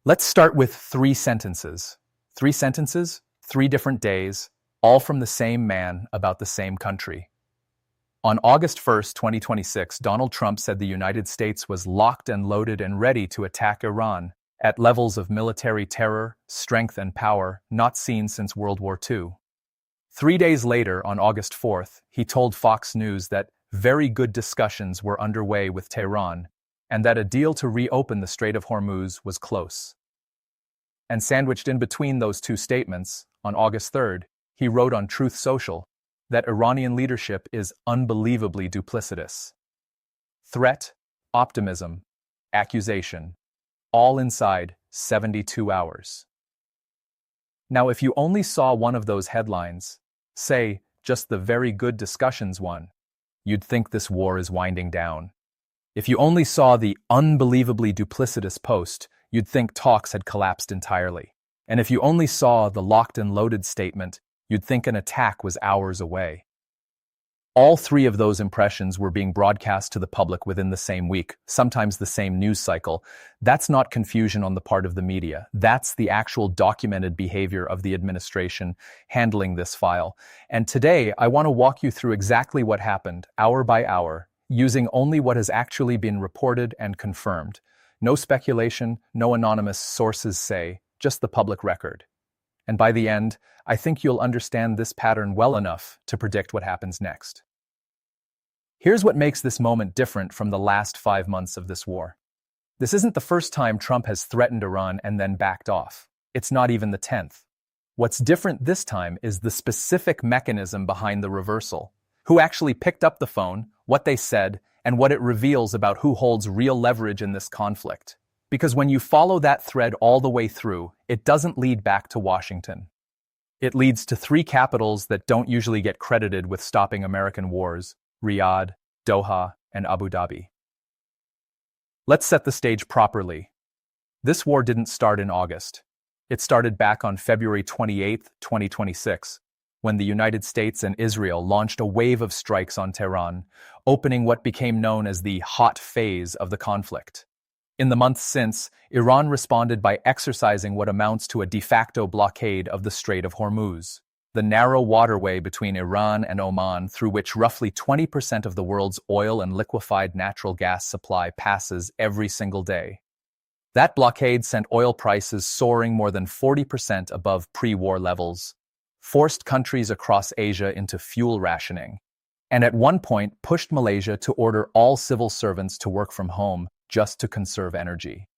Let's start with three sentences. Three sentences, 3 different days, all from the same man about the same country. On August 1st, 2026, Donald Trump said the United States was locked and loaded and ready to attack Iran at levels of military terror, strength, and power not seen since World War II. 3 days later, on August 4th, he told Fox News that very good discussions were underway with Tehran and that a deal to reopen the Strait of Hormuz was close. And sandwiched in between those two statements, on August 3rd, he wrote on Truth Social that Iranian leadership is unbelievably duplicitous. Threat, optimism, accusation, all inside 72 hours. Now, if you only saw one of those headlines, say, just the very good discussions one, you'd think this war is winding down. If you only saw the unbelievably duplicitous post, you'd think talks had collapsed entirely. And if you only saw the locked and loaded statement, you'd think an attack was hours away. All three of those impressions were being broadcast to the public within the same week, sometimes the same news cycle. That's not confusion on the part of the media. That's the actual documented behavior of the administration handling this file. And today, I want to walk you through exactly what happened, hour by hour, using only what has actually been reported and confirmed. No speculation, no anonymous sources say, just the public record. And by the end, I think you'll understand this pattern well enough to predict what happens next. Here's what makes this moment different from the last 5 months of this war. This isn't the first time Trump has threatened Iran and then backed off. It's not even the 10th. What's different this time is the specific mechanism behind the reversal. Who actually picked up the phone, what they said, and what it reveals about who holds real leverage in this conflict. Because when you follow that thread all the way through, it doesn't lead back to Washington. It leads to 3 capitals that don't usually get credited with stopping American wars: Riyadh, Doha, and Abu Dhabi. Let's set the stage properly. This war didn't start in August. It started back on February 28, 2026, when the United States and Israel launched a wave of strikes on Tehran, opening what became known as the hot phase of the conflict. In the months since, Iran responded by exercising what amounts to a de facto blockade of the Strait of Hormuz, the narrow waterway between Iran and Oman through which roughly 20% of the world's oil and liquefied natural gas supply passes every single day. That blockade sent oil prices soaring more than 40% above pre-war levels, forced countries across Asia into fuel rationing, and at one point pushed Malaysia to order all civil servants to work from home just to conserve energy.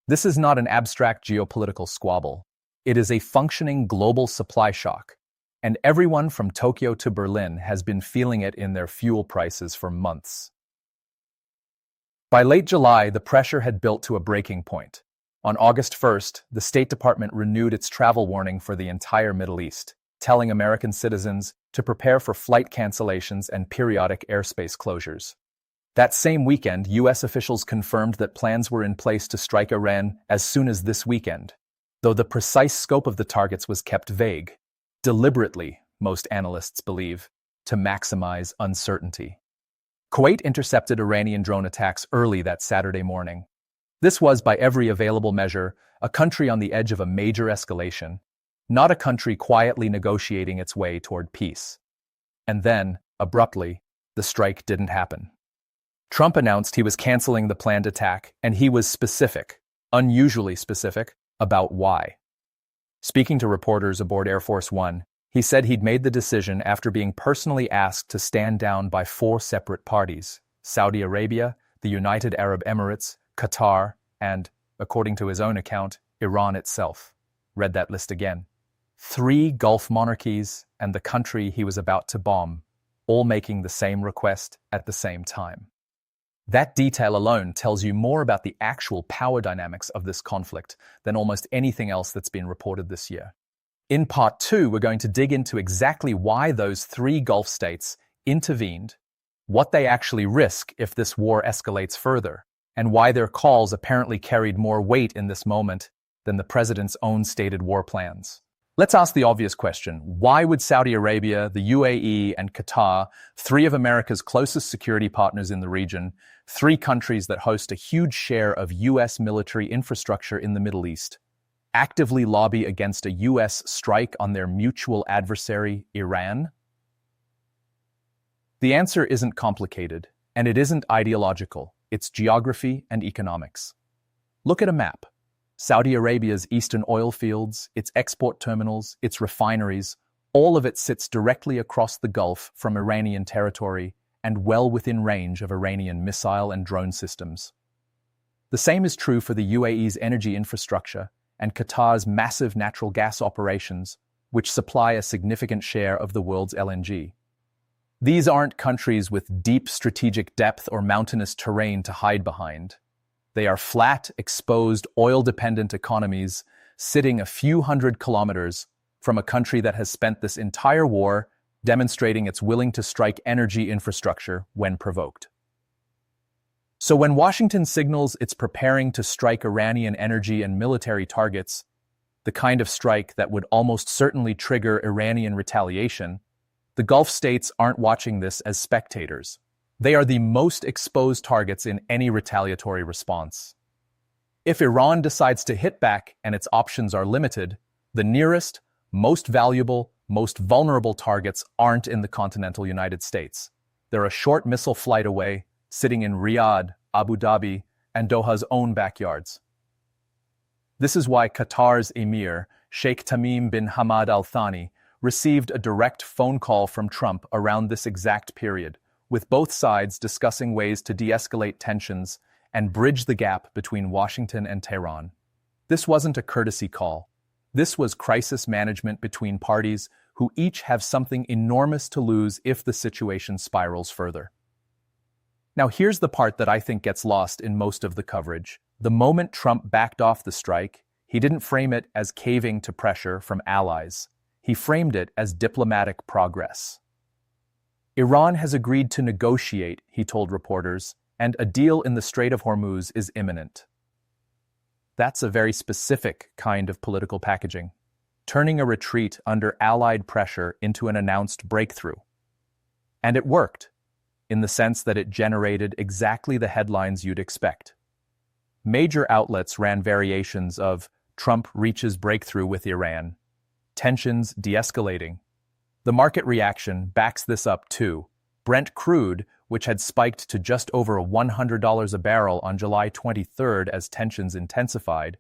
This is not an abstract geopolitical squabble. It is a functioning global supply shock, and everyone from Tokyo to Berlin has been feeling it in their fuel prices for months. By late July, the pressure had built to a breaking point. On August 1st, the State Department renewed its travel warning for the entire Middle East, telling American citizens to prepare for flight cancellations and periodic airspace closures. That same weekend, U.S. officials confirmed that plans were in place to strike Iran as soon as this weekend, though the precise scope of the targets was kept vague, deliberately, most analysts believe, to maximize uncertainty. Kuwait intercepted Iranian drone attacks early that Saturday morning. This was, by every available measure, a country on the edge of a major escalation, not a country quietly negotiating its way toward peace. And then, abruptly, the strike didn't happen. Trump announced he was canceling the planned attack, and he was specific, unusually specific, about why. Speaking to reporters aboard Air Force One, he said he'd made the decision after being personally asked to stand down by 4 separate parties: Saudi Arabia, the United Arab Emirates, Qatar, and, according to his own account, Iran itself. Read that list again. 3 Gulf monarchies and the country he was about to bomb, all making the same request at the same time. That detail alone tells you more about the actual power dynamics of this conflict than almost anything else that's been reported this year. In Part 2, we're going to dig into exactly why those 3 Gulf states intervened, what they actually risk if this war escalates further, and why their calls apparently carried more weight in this moment than the president's own stated war plans. Let's ask the obvious question. Why would Saudi Arabia, the UAE, and Qatar, three of America's closest security partners in the region, three countries that host a huge share of U.S. military infrastructure in the Middle East, actively lobby against a U.S. strike on their mutual adversary, Iran? The answer isn't complicated, and it isn't ideological. It's geography and economics. Look at a map. Saudi Arabia's eastern oil fields, its export terminals, its refineries, all of it sits directly across the Gulf from Iranian territory and well within range of Iranian missile and drone systems. The same is true for the UAE's energy infrastructure and Qatar's massive natural gas operations, which supply a significant share of the world's LNG. These aren't countries with deep strategic depth or mountainous terrain to hide behind. They are flat, exposed, oil-dependent economies sitting a few hundred kilometers from a country that has spent this entire war demonstrating it's willing to strike energy infrastructure when provoked. So when Washington signals it's preparing to strike Iranian energy and military targets, the kind of strike that would almost certainly trigger Iranian retaliation, the Gulf states aren't watching this as spectators. They are the most exposed targets in any retaliatory response. If Iran decides to hit back and its options are limited, the nearest, most valuable, most vulnerable targets aren't in the continental United States. They're a short missile flight away, sitting in Riyadh, Abu Dhabi, and Doha's own backyards. This is why Qatar's emir, Sheikh Tamim bin Hamad Al Thani, received a direct phone call from Trump around this exact period, with both sides discussing ways to de-escalate tensions and bridge the gap between Washington and Tehran. This wasn't a courtesy call. This was crisis management between parties who each have something enormous to lose if the situation spirals further. Now here's the part that I think gets lost in most of the coverage. The moment Trump backed off the strike, he didn't frame it as caving to pressure from allies. He framed it as diplomatic progress. Iran has agreed to negotiate, he told reporters, and a deal in the Strait of Hormuz is imminent. That's a very specific kind of political packaging, turning a retreat under Allied pressure into an announced breakthrough. And it worked, in the sense that it generated exactly the headlines you'd expect. Major outlets ran variations of Trump reaches breakthrough with Iran, tensions de-escalating. The market reaction backs this up too. Brent crude, which had spiked to just over $100 a barrel on July 23rd as tensions intensified,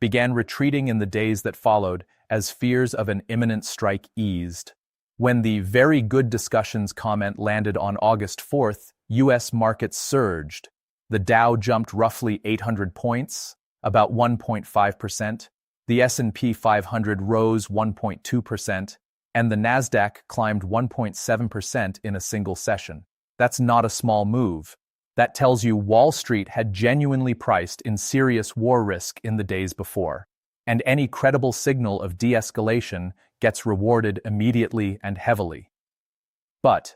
began retreating in the days that followed as fears of an imminent strike eased. When the very good discussions comment landed on August 4th, U.S. markets surged. The Dow jumped roughly 800 points, about 1.5%. The S&P 500 rose 1.2%. And the Nasdaq climbed 1.7% in a single session. That's not a small move. That tells you Wall Street had genuinely priced in serious war risk in the days before, and any credible signal of de-escalation gets rewarded immediately and heavily. But,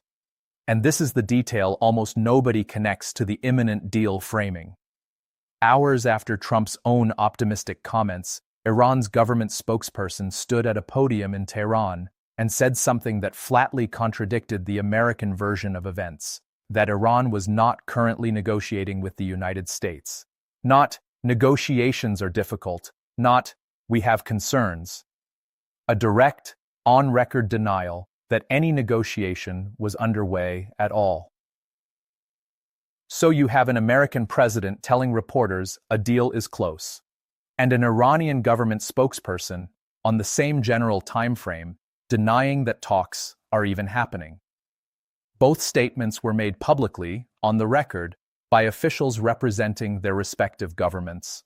and this is the detail almost nobody connects to the imminent deal framing. Hours after Trump's own optimistic comments, Iran's government spokesperson stood at a podium in Tehran and said something that flatly contradicted the American version of events, that Iran was not currently negotiating with the United States. Not, negotiations are difficult, not, we have concerns. A direct, on-record denial that any negotiation was underway at all. So you have an American president telling reporters a deal is close, and an Iranian government spokesperson, on the same general time frame, denying that talks are even happening. Both statements were made publicly, on the record, by officials representing their respective governments.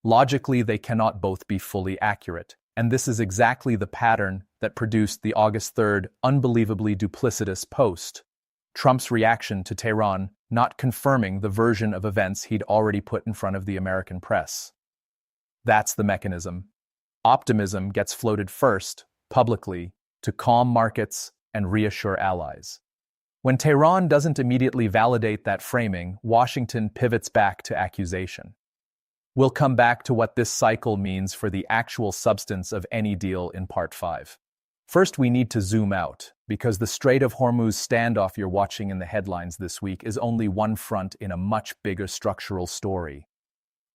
Logically, they cannot both be fully accurate, and this is exactly the pattern that produced the August 3rd unbelievably duplicitous post, Trump's reaction to Tehran not confirming the version of events he'd already put in front of the American press. That's the mechanism. Optimism gets floated first, publicly, to calm markets and reassure allies. When Tehran doesn't immediately validate that framing, Washington pivots back to accusation. We'll come back to what this cycle means for the actual substance of any deal in Part 5. First, we need to zoom out, because the Strait of Hormuz standoff you're watching in the headlines this week is only one front in a much bigger structural story.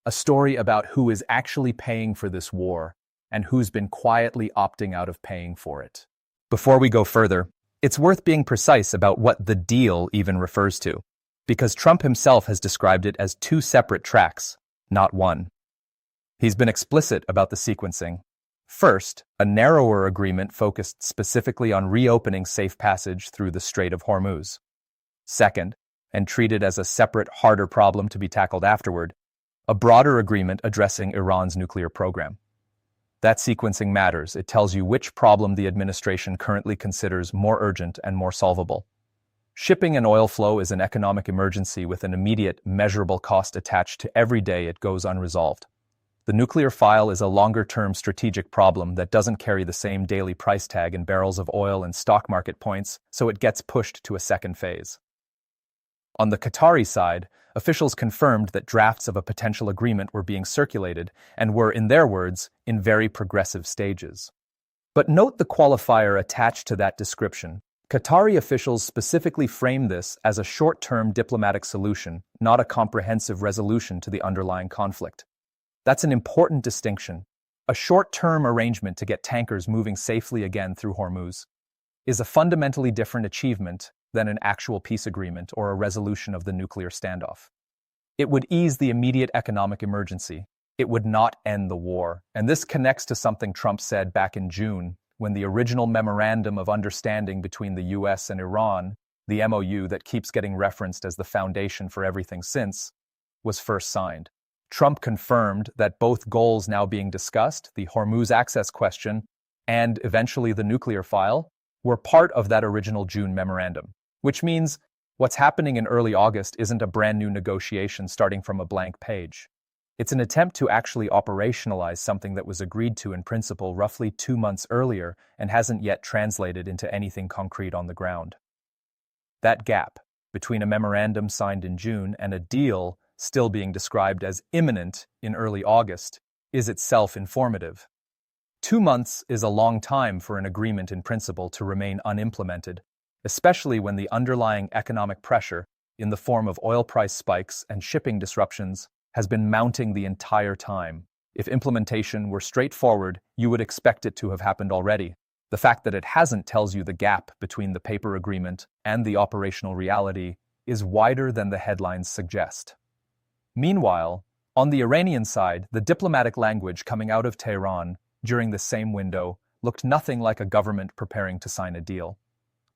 A story about who is actually paying for this war and who's been quietly opting out of paying for it. Before we go further, it's worth being precise about what the deal even refers to, because Trump himself has described it as two separate tracks, not one. He's been explicit about the sequencing. First, a narrower agreement focused specifically on reopening safe passage through the Strait of Hormuz. Second, and treated as a separate, harder problem to be tackled afterward, a broader agreement addressing Iran's nuclear program. That sequencing matters. It tells you which problem the administration currently considers more urgent and more solvable. Shipping and oil flow is an economic emergency with an immediate, measurable cost attached to every day it goes unresolved. The nuclear file is a longer-term strategic problem that doesn't carry the same daily price tag in barrels of oil and stock market points, so it gets pushed to a second phase. On the Qatari side, officials confirmed that drafts of a potential agreement were being circulated and were, in their words, in very progressive stages. But note the qualifier attached to that description. Qatari officials specifically framed this as a short-term diplomatic solution, not a comprehensive resolution to the underlying conflict. That's an important distinction. A short-term arrangement to get tankers moving safely again through Hormuz is a fundamentally different achievement than an actual peace agreement or a resolution of the nuclear standoff. It would ease the immediate economic emergency. It would not end the war. And this connects to something Trump said back in June, when the original Memorandum of Understanding between the US and Iran, the MOU that keeps getting referenced as the foundation for everything since, was first signed. Trump confirmed that both goals now being discussed, the Hormuz access question and eventually the nuclear file, were part of that original June memorandum, which means what's happening in early August isn't a brand new negotiation starting from a blank page. It's an attempt to actually operationalize something that was agreed to in principle roughly 2 months earlier and hasn't yet translated into anything concrete on the ground. That gap between a memorandum signed in June and a deal still being described as imminent in early August is itself informative. 2 months is a long time for an agreement in principle to remain unimplemented, especially when the underlying economic pressure, in the form of oil price spikes and shipping disruptions, has been mounting the entire time. If implementation were straightforward, you would expect it to have happened already. The fact that it hasn't tells you the gap between the paper agreement and the operational reality is wider than the headlines suggest. Meanwhile, on the Iranian side, the diplomatic language coming out of Tehran during the same window looked nothing like a government preparing to sign a deal.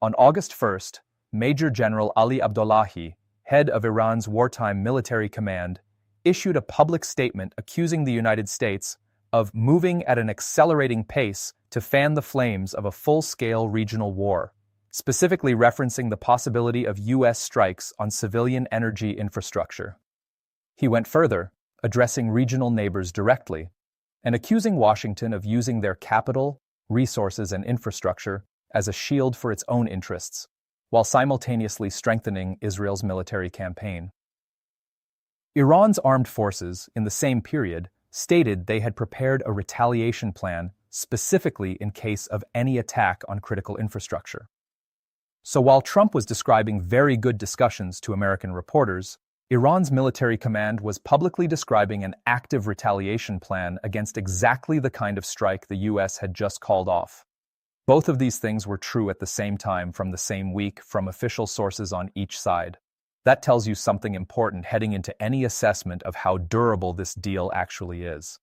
On August 1st, Major General Ali Abdullahi, head of Iran's wartime military command, issued a public statement accusing the United States of moving at an accelerating pace to fan the flames of a full-scale regional war, specifically referencing the possibility of U.S. strikes on civilian energy infrastructure. He went further, addressing regional neighbors directly, and accusing Washington of using their capital, resources, and infrastructure as a shield for its own interests, while simultaneously strengthening Israel's military campaign. Iran's armed forces, in the same period, stated they had prepared a retaliation plan specifically in case of any attack on critical infrastructure. So while Trump was describing very good discussions to American reporters, Iran's military command was publicly describing an active retaliation plan against exactly the kind of strike the U.S. had just called off. Both of these things were true at the same time from the same week from official sources on each side. That tells you something important heading into any assessment of how durable this deal actually is.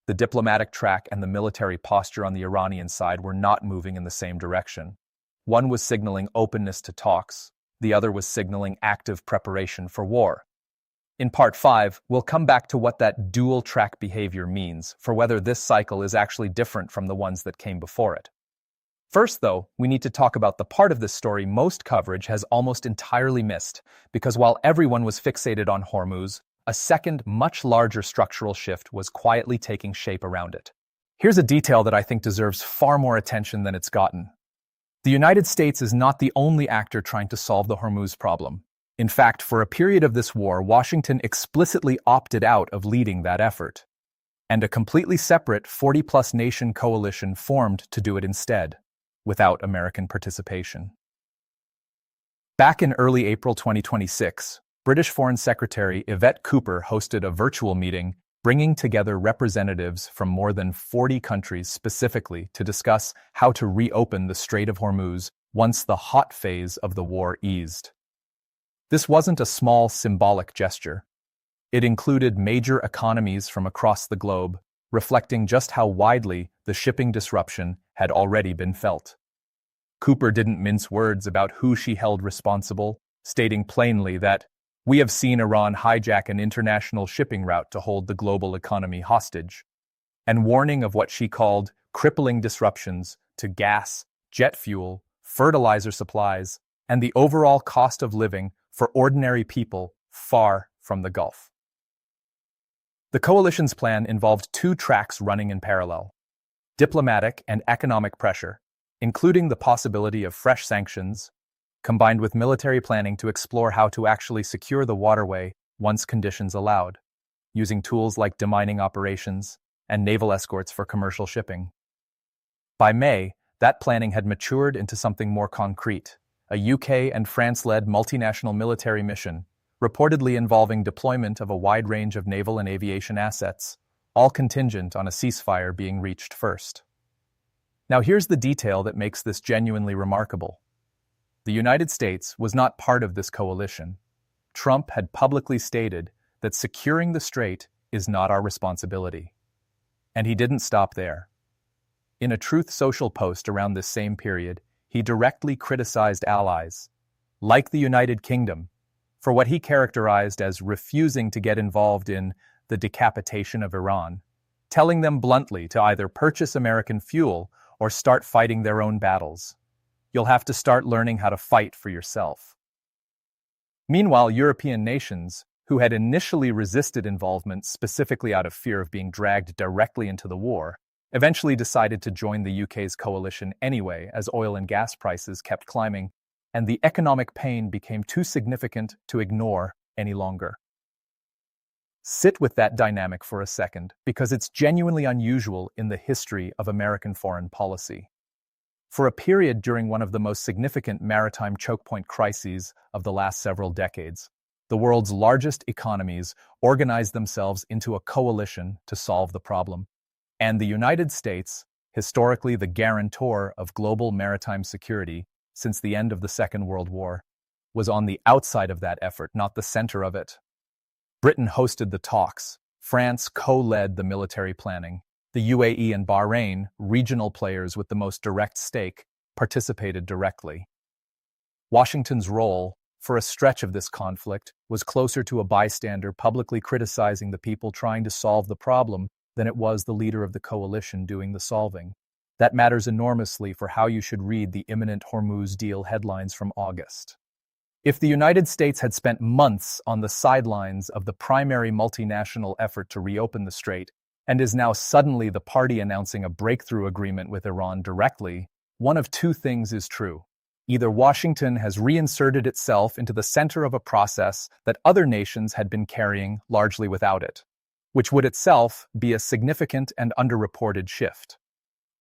The diplomatic track and the military posture on the Iranian side were not moving in the same direction. One was signaling openness to talks, the other was signaling active preparation for war. In Part 5, we'll come back to what that dual-track behavior means, for whether this cycle is actually different from the ones that came before it. First, though, we need to talk about the part of this story most coverage has almost entirely missed, because while everyone was fixated on Hormuz, a second, much larger structural shift was quietly taking shape around it. Here's a detail that I think deserves far more attention than it's gotten. The United States is not the only actor trying to solve the Hormuz problem. In fact, for a period of this war, Washington explicitly opted out of leading that effort, and a completely separate 40-plus nation coalition formed to do it instead, without American participation. Back in early April 2026, British Foreign Secretary Yvette Cooper hosted a virtual meeting bringing together representatives from more than 40 countries specifically to discuss how to reopen the Strait of Hormuz once the hot phase of the war eased. This wasn't a small symbolic gesture. It included major economies from across the globe, reflecting just how widely the shipping disruption had already been felt. Cooper didn't mince words about who she held responsible, stating plainly that we have seen Iran hijack an international shipping route to hold the global economy hostage, and warning of what she called crippling disruptions to gas, jet fuel, fertilizer supplies, and the overall cost of living for ordinary people far from the Gulf. The coalition's plan involved two tracks running in parallel: diplomatic and economic pressure, including the possibility of fresh sanctions, combined with military planning to explore how to actually secure the waterway once conditions allowed, using tools like demining operations and naval escorts for commercial shipping. By May, that planning had matured into something more concrete: a UK and France-led multinational military mission, reportedly involving deployment of a wide range of naval and aviation assets, all contingent on a ceasefire being reached first. Now here's the detail that makes this genuinely remarkable. The United States was not part of this coalition. Trump had publicly stated that securing the strait is not our responsibility. And he didn't stop there. In a Truth Social post around this same period, he directly criticized allies, like the United Kingdom, for what he characterized as refusing to get involved in the decapitation of Iran, telling them bluntly to either purchase American fuel or start fighting their own battles. You'll have to start learning how to fight for yourself. Meanwhile, European nations, who had initially resisted involvement specifically out of fear of being dragged directly into the war, eventually decided to join the UK's coalition anyway as oil and gas prices kept climbing, and the economic pain became too significant to ignore any longer. Sit with that dynamic for a second, because it's genuinely unusual in the history of American foreign policy. For a period during one of the most significant maritime choke point crises of the last several decades, the world's largest economies organized themselves into a coalition to solve the problem. And the United States, historically the guarantor of global maritime security since the end of the Second World War, was on the outside of that effort, not the center of it. Britain hosted the talks. France co-led the military planning. The UAE and Bahrain, regional players with the most direct stake, participated directly. Washington's role, for a stretch of this conflict, was closer to a bystander publicly criticizing the people trying to solve the problem than it was the leader of the coalition doing the solving. That matters enormously for how you should read the imminent Hormuz deal headlines from August. If the United States had spent months on the sidelines of the primary multinational effort to reopen the strait, and is now suddenly the party announcing a breakthrough agreement with Iran directly, one of two things is true. Either Washington has reinserted itself into the center of a process that other nations had been carrying largely without it, which would itself be a significant and underreported shift.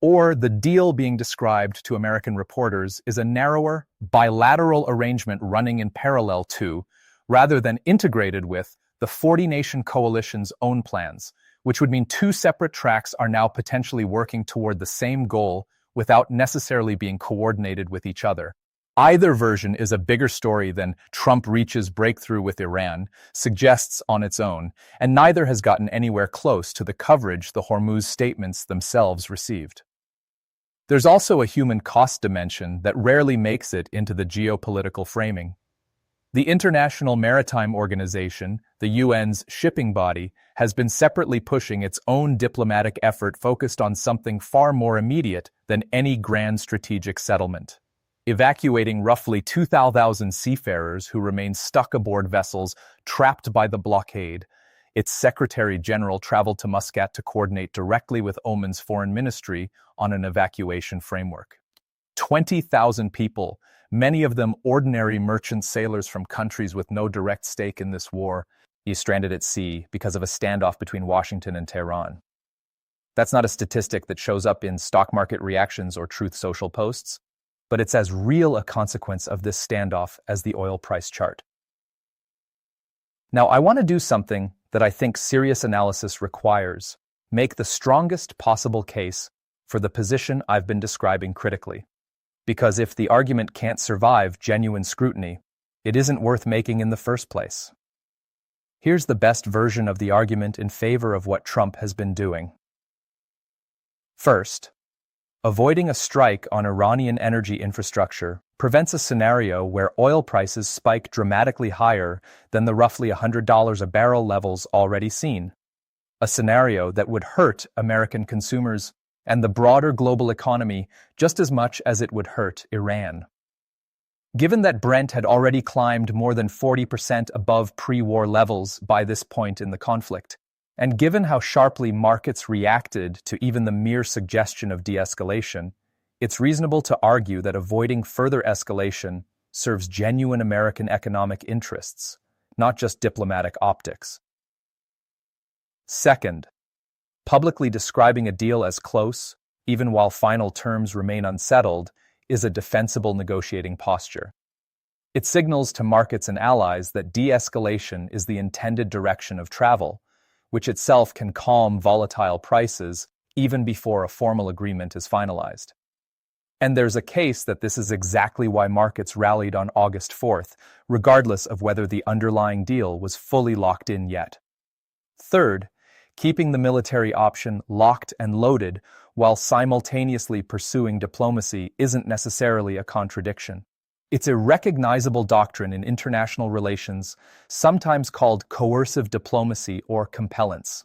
Or the deal being described to American reporters is a narrower, bilateral arrangement running in parallel to, rather than integrated with, the 40-nation coalition's own plans, which would mean two separate tracks are now potentially working toward the same goal without necessarily being coordinated with each other. Either version is a bigger story than Trump reaches breakthrough with Iran suggests on its own, and neither has gotten anywhere close to the coverage the Hormuz statements themselves received. There's also a human cost dimension that rarely makes it into the geopolitical framing. The International Maritime Organization, the UN's shipping body, has been separately pushing its own diplomatic effort focused on something far more immediate than any grand strategic settlement: evacuating roughly 2,000 seafarers who remain stuck aboard vessels trapped by the blockade. Its Secretary General traveled to Muscat to coordinate directly with Oman's foreign ministry on an evacuation framework. 20,000 people, many of them ordinary merchant sailors from countries with no direct stake in this war, is stranded at sea because of a standoff between Washington and Tehran. That's not a statistic that shows up in stock market reactions or Truth Social posts, but it's as real a consequence of this standoff as the oil price chart. Now, I want to do something that I think serious analysis requires: make the strongest possible case for the position I've been describing critically. Because if the argument can't survive genuine scrutiny, it isn't worth making in the first place. Here's the best version of the argument in favor of what Trump has been doing. First, avoiding a strike on Iranian energy infrastructure prevents a scenario where oil prices spike dramatically higher than the roughly $100 a barrel levels already seen, a scenario that would hurt American consumers and the broader global economy just as much as it would hurt Iran. Given that Brent had already climbed more than 40% above pre-war levels by this point in the conflict, and given how sharply markets reacted to even the mere suggestion of de-escalation, it's reasonable to argue that avoiding further escalation serves genuine American economic interests, not just diplomatic optics. Second, publicly describing a deal as close, even while final terms remain unsettled, is a defensible negotiating posture. It signals to markets and allies that de-escalation is the intended direction of travel, which itself can calm volatile prices even before a formal agreement is finalized. And there's a case that this is exactly why markets rallied on August 4th, regardless of whether the underlying deal was fully locked in yet. Third, keeping the military option locked and loaded while simultaneously pursuing diplomacy isn't necessarily a contradiction. It's a recognizable doctrine in international relations, sometimes called coercive diplomacy or compellence.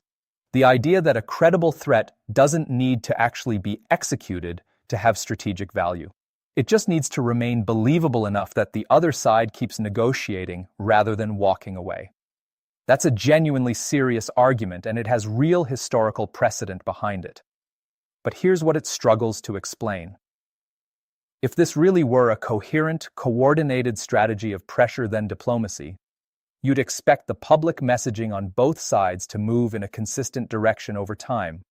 The idea that a credible threat doesn't need to actually be executed to have strategic value. It just needs to remain believable enough that the other side keeps negotiating rather than walking away. That's a genuinely serious argument, and it has real historical precedent behind it. But here's what it struggles to explain. If this really were a coherent, coordinated strategy of pressure then diplomacy, you'd expect the public messaging on both sides to move in a consistent direction over time,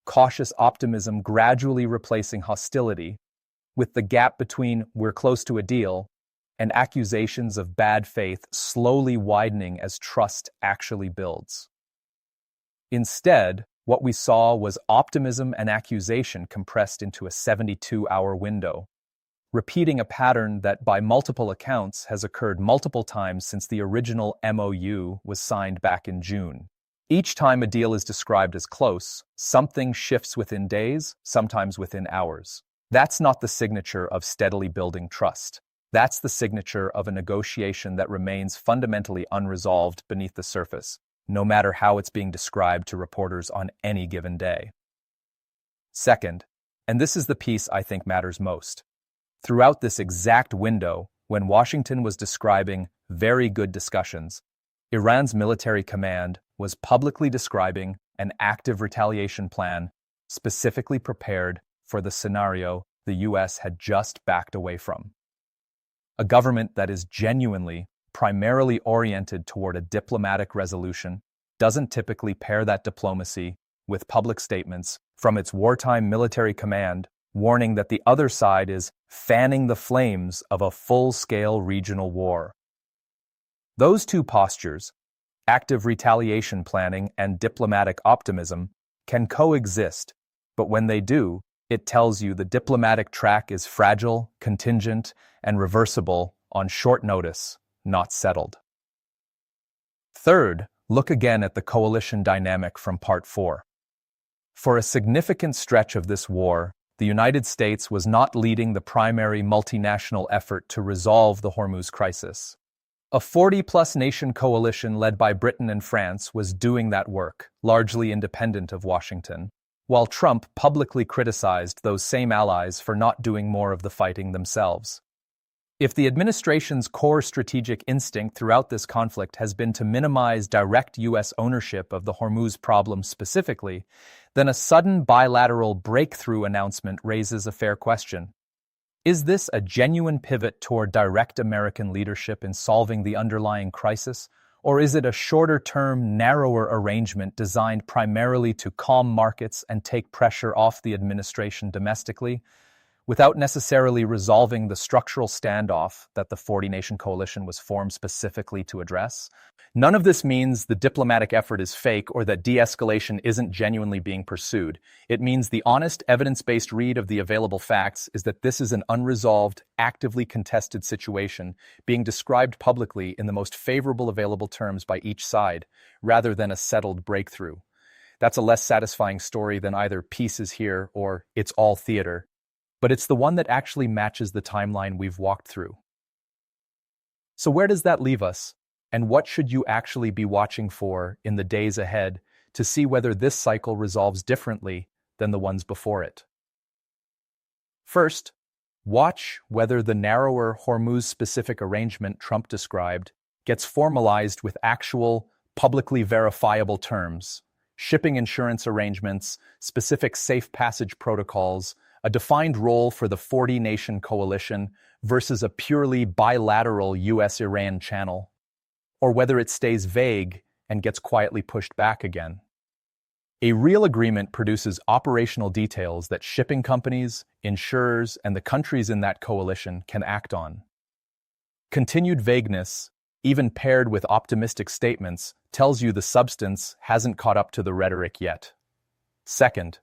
cautious optimism gradually replacing hostility, with the gap between "we're close to a deal" and accusations of bad faith slowly widening as trust actually builds. Instead, what we saw was optimism and accusation compressed into a 72-hour window, repeating a pattern that by multiple accounts has occurred multiple times since the original MOU was signed back in June. Each time a deal is described as close, something shifts within days, sometimes within hours. That's not the signature of steadily building trust. That's the signature of a negotiation that remains fundamentally unresolved beneath the surface, no matter how it's being described to reporters on any given day. Second, and this is the piece I think matters most, throughout this exact window, when Washington was describing very good discussions, Iran's military command was publicly describing an active retaliation plan specifically prepared for the scenario the U.S. had just backed away from. A government that is genuinely, primarily oriented toward a diplomatic resolution doesn't typically pair that diplomacy with public statements from its wartime military command warning that the other side is fanning the flames of a full-scale regional war. Those two postures, active retaliation planning and diplomatic optimism, can coexist, but when they do, it tells you the diplomatic track is fragile, contingent, and reversible on short notice, not settled. Third, look again at the coalition dynamic from Part 4. For a significant stretch of this war, the United States was not leading the primary multinational effort to resolve the Hormuz crisis. A 40-plus nation coalition led by Britain and France was doing that work, largely independent of Washington, while Trump publicly criticized those same allies for not doing more of the fighting themselves. If the administration's core strategic instinct throughout this conflict has been to minimize direct U.S. ownership of the Hormuz problem specifically, then a sudden bilateral breakthrough announcement raises a fair question. Is this a genuine pivot toward direct American leadership in solving the underlying crisis, or is it a shorter-term, narrower arrangement designed primarily to calm markets and take pressure off the administration domestically, without necessarily resolving the structural standoff that the 40-nation coalition was formed specifically to address? None of this means the diplomatic effort is fake or that de-escalation isn't genuinely being pursued. It means the honest, evidence-based read of the available facts is that this is an unresolved, actively contested situation being described publicly in the most favorable available terms by each side, rather than a settled breakthrough. That's a less satisfying story than either peace is here or it's all theater. But it's the one that actually matches the timeline we've walked through. So where does that leave us? And what should you actually be watching for in the days ahead to see whether this cycle resolves differently than the ones before it? First, watch whether the narrower Hormuz-specific arrangement Trump described gets formalized with actual, publicly verifiable terms, shipping insurance arrangements, specific safe passage protocols, a defined role for the 40-nation coalition versus a purely bilateral U.S.-Iran channel, or whether it stays vague and gets quietly pushed back again. A real agreement produces operational details that shipping companies, insurers, and the countries in that coalition can act on. Continued vagueness, even paired with optimistic statements, tells you the substance hasn't caught up to the rhetoric yet. Second,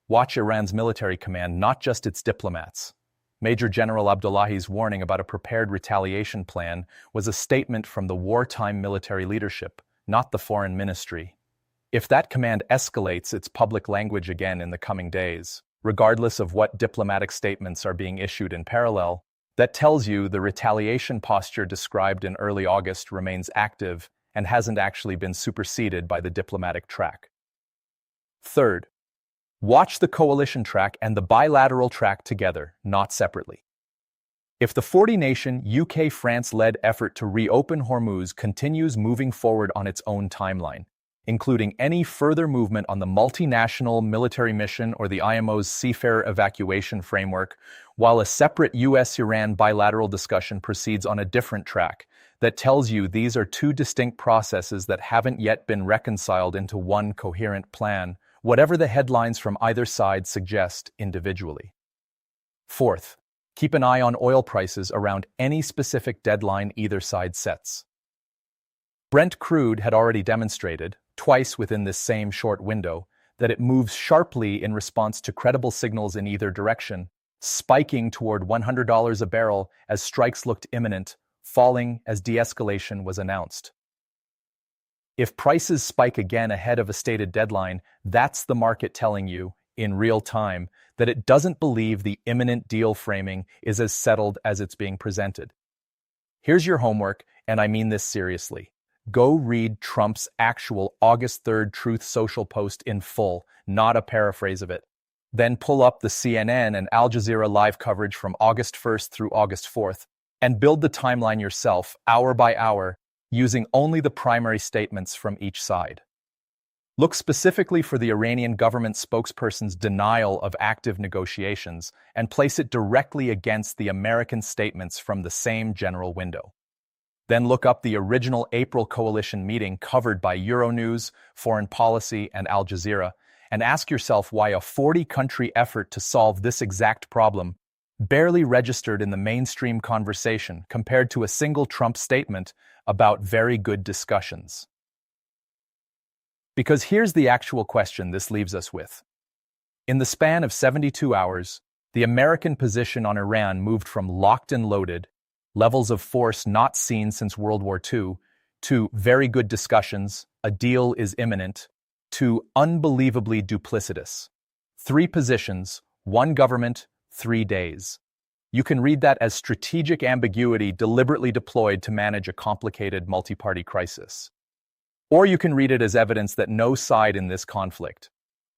watch Iran's military command, not just its diplomats. Major General Abdullahi's warning about a prepared retaliation plan was a statement from the wartime military leadership, not the foreign ministry. If that command escalates its public language again in the coming days, regardless of what diplomatic statements are being issued in parallel, that tells you the retaliation posture described in early August remains active and hasn't actually been superseded by the diplomatic track. Third, watch the coalition track and the bilateral track together, not separately. If the 40-nation, UK-France-led effort to reopen Hormuz continues moving forward on its own timeline, including any further movement on the multinational military mission or the IMO's seafarer evacuation framework, while a separate US-Iran bilateral discussion proceeds on a different track, that tells you these are two distinct processes that haven't yet been reconciled into one coherent plan, whatever the headlines from either side suggest individually. Fourth, keep an eye on oil prices around any specific deadline either side sets. Brent crude had already demonstrated, twice within this same short window, that it moves sharply in response to credible signals in either direction, spiking toward $100 a barrel as strikes looked imminent, falling as de-escalation was announced. If prices spike again ahead of a stated deadline, that's the market telling you, in real time, that it doesn't believe the imminent deal framing is as settled as it's being presented. Here's your homework, and I mean this seriously. Go read Trump's actual August 3rd Truth Social post in full, not a paraphrase of it. Then pull up the CNN and Al Jazeera live coverage from August 1st through August 4th, and build the timeline yourself, hour by hour, using only the primary statements from each side. Look specifically for the Iranian government spokesperson's denial of active negotiations and place it directly against the American statements from the same general window. Then look up the original April coalition meeting covered by Euronews, Foreign Policy, and Al Jazeera, and ask yourself why a 40-country effort to solve this exact problem barely registered in the mainstream conversation compared to a single Trump statement about very good discussions. Because here's the actual question this leaves us with. In the span of 72 hours, the American position on Iran moved from locked and loaded, levels of force not seen since World War II, to very good discussions, a deal is imminent, to unbelievably duplicitous. 3 positions, 1 government, 3 days. You can read that as strategic ambiguity deliberately deployed to manage a complicated multi-party crisis. Or you can read it as evidence that no side in this conflict,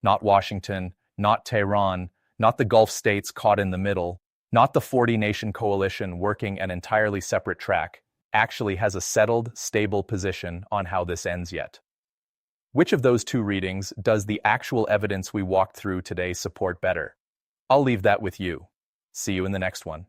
not Washington, not Tehran, not the Gulf states caught in the middle, not the 40-nation coalition working an entirely separate track, actually has a settled, stable position on how this ends yet. Which of those 2 readings does the actual evidence we walked through today support better? I'll leave that with you. See you in the next one.